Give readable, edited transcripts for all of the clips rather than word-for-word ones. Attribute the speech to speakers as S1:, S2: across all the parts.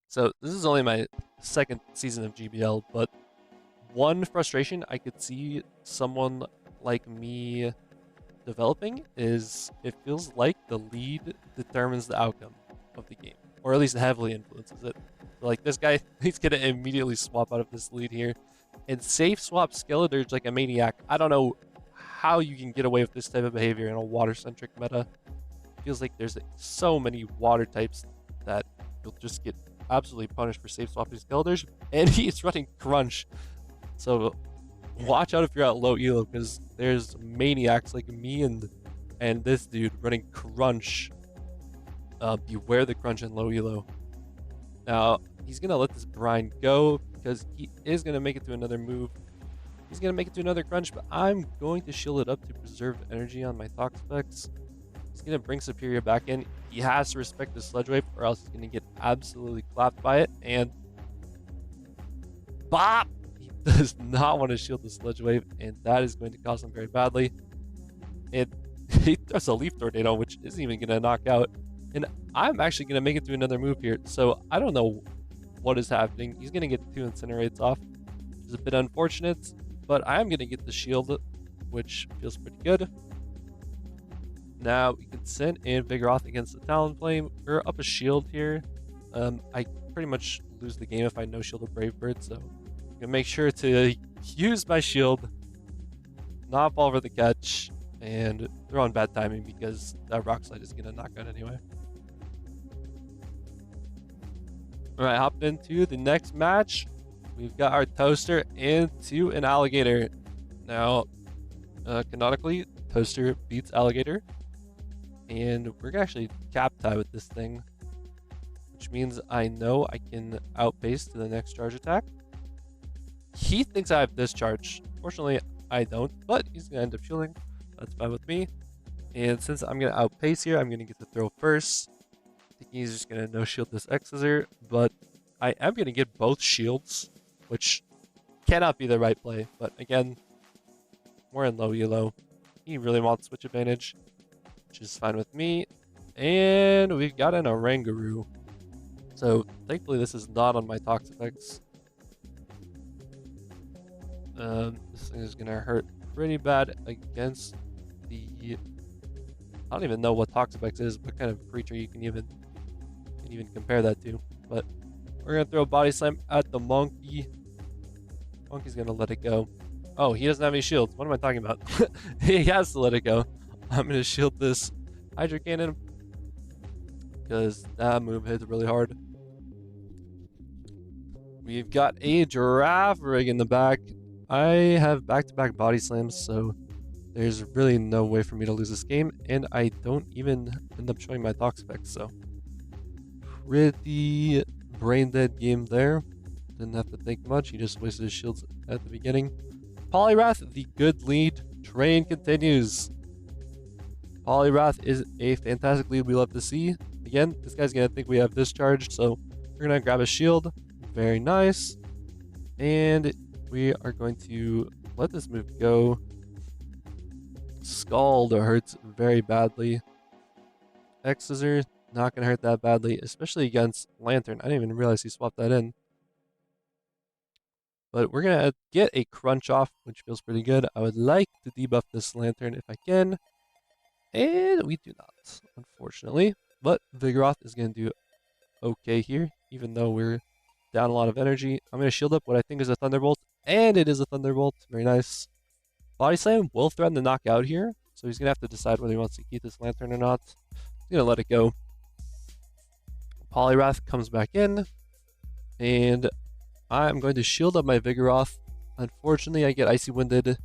S1: So this is only my second season of GBL, but one frustration I could see someone like me developing is it feels like the lead determines the outcome of the game, or at least heavily influences it. So like this guy, he's gonna immediately swap out of this lead here and safe swap Skeletor's like a maniac. I don't know how you can get away with this type of behavior in a water-centric meta. It feels like there's so many water types that you'll just get absolutely punished for safe swapping Skeletors, and he's running Crunch. So watch out if you're at low elo, because there's maniacs like me and this dude running Crunch. Beware the Crunch and low elo. Now he's gonna let this Brine go because he is gonna make it to another move. He's gonna make it to another Crunch, but I'm going to shield it up to preserve energy on my Toxapex. He's gonna bring Superior back in. He has to respect the Sludge Wave, or else he's gonna get absolutely clapped by it. And bop! He does not want to shield the Sludge Wave, and that is going to cost him very badly. And he throws a Leaf Tornado, which isn't even gonna knock out. And I'm actually gonna make it to another move here. So I don't know what is happening. He's gonna get 2 Incinerates off, which is a bit unfortunate. But I am gonna get the shield, which feels pretty good. Now we can send in Vigoroth against the Talonflame. We're up a shield here. I pretty much lose the game if I no shield a Brave Bird, so I'm gonna make sure to use my shield, not fall for the catch, and throw on bad timing because that Rock Slide is gonna knock out anyway. Alright, hop into the next match. We've got our Toaster into an Alligator. Now, canonically, Toaster beats Alligator. And we're gonna actually cap tie with this thing, which means I know I can outpace to the next charge attack. He thinks I have discharge. Fortunately, I don't, but he's gonna end up shielding. That's fine with me. And since I'm gonna outpace here, I'm gonna get to throw first. I think he's just gonna no shield this X-Scissor, but I am gonna get both shields, which cannot be the right play. But again, we're in low elo. He really wants switch advantage, which is fine with me. And we've got an Oranguru. So thankfully this is not on my Toxapex. This thing is gonna hurt pretty bad against the... I don't even know what Toxapex is, what kind of creature you can even compare that to. But we're gonna throw a Body Slam at the Monkey. Monkey's gonna let it go. Oh, he doesn't have any shields. What am I talking about? He has to let it go. I'm going to shield this Hydro Cannon because that move hits really hard. We've got a Giraffe Rig in the back. I have back-to-back Body Slams, so there's really no way for me to lose this game, and I don't even end up showing my Toxapex, so pretty brain-dead game there. Didn't have to think much. He just wasted his shields at the beginning. Poliwrath, the good lead. Train continues. Poliwrath is a fantastic lead we love to see. Again, this guy's going to think we have discharged, so we're going to grab a shield. Very nice. And we are going to let this move go. Scald hurts very badly. X-Scissor, not going to hurt that badly, especially against Lantern. I didn't even realize he swapped that in. But we're going to get a Crunch off, which feels pretty good. I would like to debuff this Lantern if I can. And we do not, unfortunately. But Vigoroth is going to do okay here, even though we're down a lot of energy. I'm going to shield up what I think is a Thunderbolt. And it is a Thunderbolt. Very nice. Body Slam will threaten to knock out here. So he's going to have to decide whether he wants to keep this Lantern or not. He's going to let it go. Poliwrath comes back in. And I'm going to shield up my Vigoroth. Unfortunately, I get Icy Winded.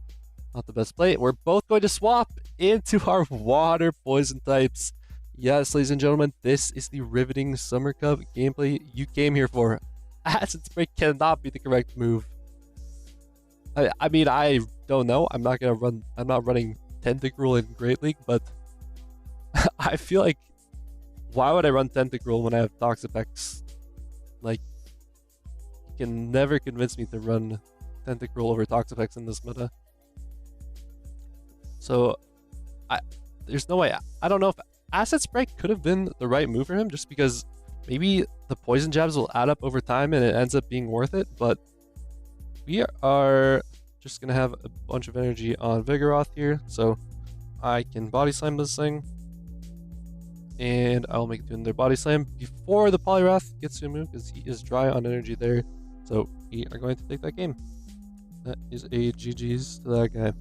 S1: Not the best play. We're both going to swap into our Water Poison types. Yes, ladies and gentlemen, this is the riveting Summer Cup gameplay you came here for. Acid Spray cannot be the correct move. I mean, I don't know. I'm not running Tentacruel in Great League, but I feel like, why would I run Tentacruel when I have Toxapex? Like, you can never convince me to run Tentacruel over Toxapex in this meta. So, there's no way. I don't know if Acid Spray could have been the right move for him, just because maybe the poison jabs will add up over time and it ends up being worth it, but we are just gonna have a bunch of energy on Vigoroth here, so I can body slam this thing, and I'll make it to another body slam before the Poliwrath gets to move because he is dry on energy there. So we are going to take that game. That is a GG's to that guy.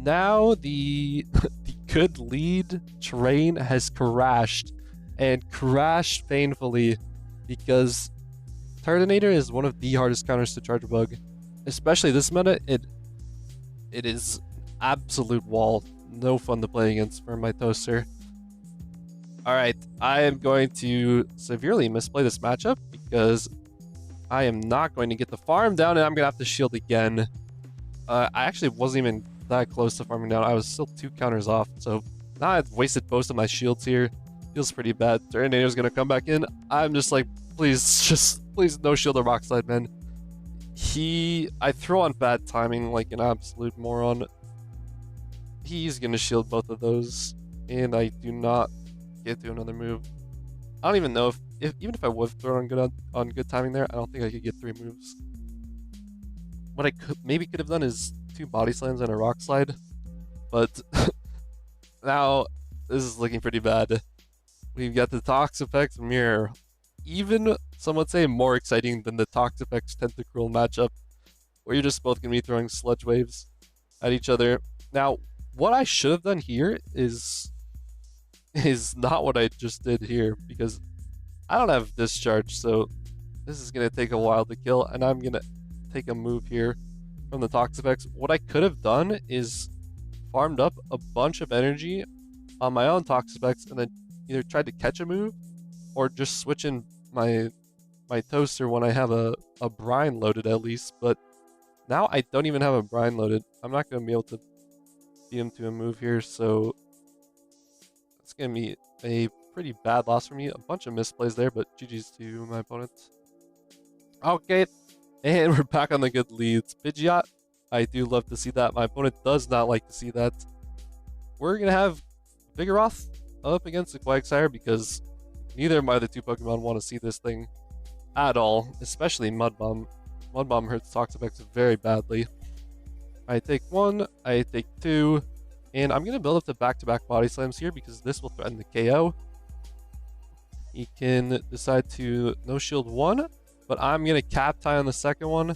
S1: Now the the good lead train has crashed, and crashed painfully, because Turtonator is one of the hardest counters to Charge Bug, especially this meta. It is absolute wall, no fun to play against for my Toaster. All right, I am going to severely misplay this matchup because I am not going to get the farm down, and I'm gonna have to shield again. I actually wasn't even that close to farming down. I was still 2 counters off, so now I've wasted most of my shields here. Feels pretty bad. Terminator's gonna come back in. I'm just like, please no shield or rock slide, man. I throw on bad timing like an absolute moron. He's gonna shield both of those, and I do not get to another move. I don't even know if even if I would throw on good timing there, I don't think I could get 3 moves. What I maybe could have done is 2 body slams and a rock slide, but now this is looking pretty bad. We've got the Toxapex Mirror, even some would say more exciting than the Toxapex Tentacruel matchup, where you're just both gonna be throwing sludge waves at each other. Now, what I should have done here is not what I just did here, because I don't have discharge, so this is gonna take a while to kill, and I'm gonna take a move here from the Toxapex. What I could have done is farmed up a bunch of energy on my own Toxapex and then either tried to catch a move or just switch in my Toaster when I have a brine loaded at least. But now I don't even have a brine loaded. I'm not going to be able to beat him to a move here, so it's going to be a pretty bad loss for me. A bunch of misplays there, but GG's to my opponent. Okay, and we're back on the good leads. Pidgeot, I do love to see that. My opponent does not like to see that. We're going to have Vigoroth up against the Quagsire because neither of my other 2 Pokemon want to see this thing at all, especially Mud Bomb. Mud Bomb hurts Toxapex very badly. I take 1, I take 2, and I'm going to build up to back-to-back body slams here because this will threaten the KO. He can decide to no shield 1, but I'm going to cap tie on the second one,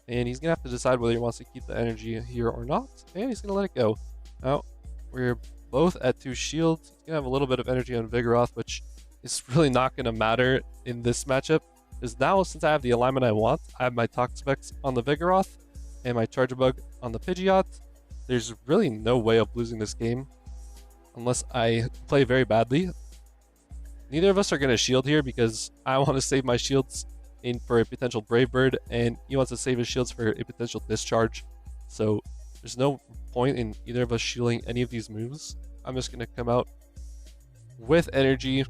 S1: and he's going to have to decide whether he wants to keep the energy here or not, and he's going to let it go. Now, we're both at 2 shields. He's going to have a little bit of energy on Vigoroth, which is really not going to matter in this matchup, because now, since I have the alignment I want, I have my Toxapex on the Vigoroth and my Charger Bug on the Pidgeot. There's really no way of losing this game unless I play very badly. Neither of us are going to shield here because I want to save my shields in for a potential Brave Bird, and he wants to save his shields for a potential Discharge. So there's no point in either of us shielding any of these moves. I'm just going to come out with energy.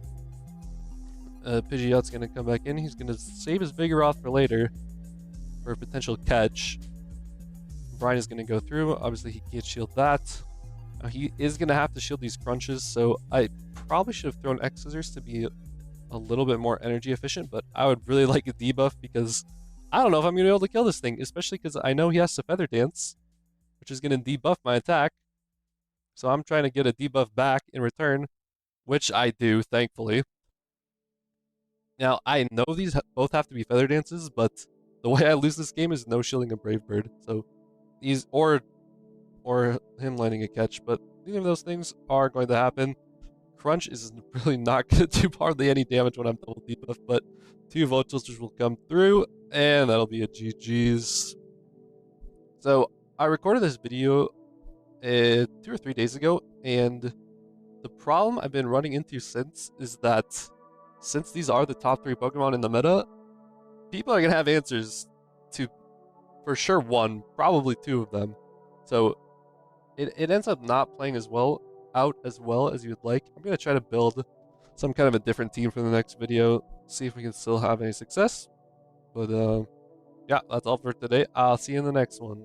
S1: Pidgeot's going to come back in. He's going to save his Vigoroth for later for a potential catch. Brian is going to go through. Obviously, he can't shield that. He is going to have to shield these crunches, so I probably should have thrown X-Scissors to be a little bit more energy efficient, but I would really like a debuff because I don't know if I'm going to be able to kill this thing, especially because I know he has to Feather Dance, which is going to debuff my attack. So I'm trying to get a debuff back in return, which I do, thankfully. Now, I know these both have to be Feather Dances, but the way I lose this game is no shielding a Brave Bird. So these, or him landing a catch, but neither of those things are going to happen. Crunch is really not going to do hardly any damage when I'm double debuff, but 2 Voltultures will come through, and that'll be a GG's. So I recorded this video 2 or 3 days ago, and the problem I've been running into since is that since these are the top 3 Pokemon in the meta, people are going to have answers to, for sure, 1, probably 2 of them. So it ends up not playing as well as you would like. I'm going to try to build some kind of a different team for the next video. See if we can still have any success. But yeah, that's all for today. I'll see you in the next one.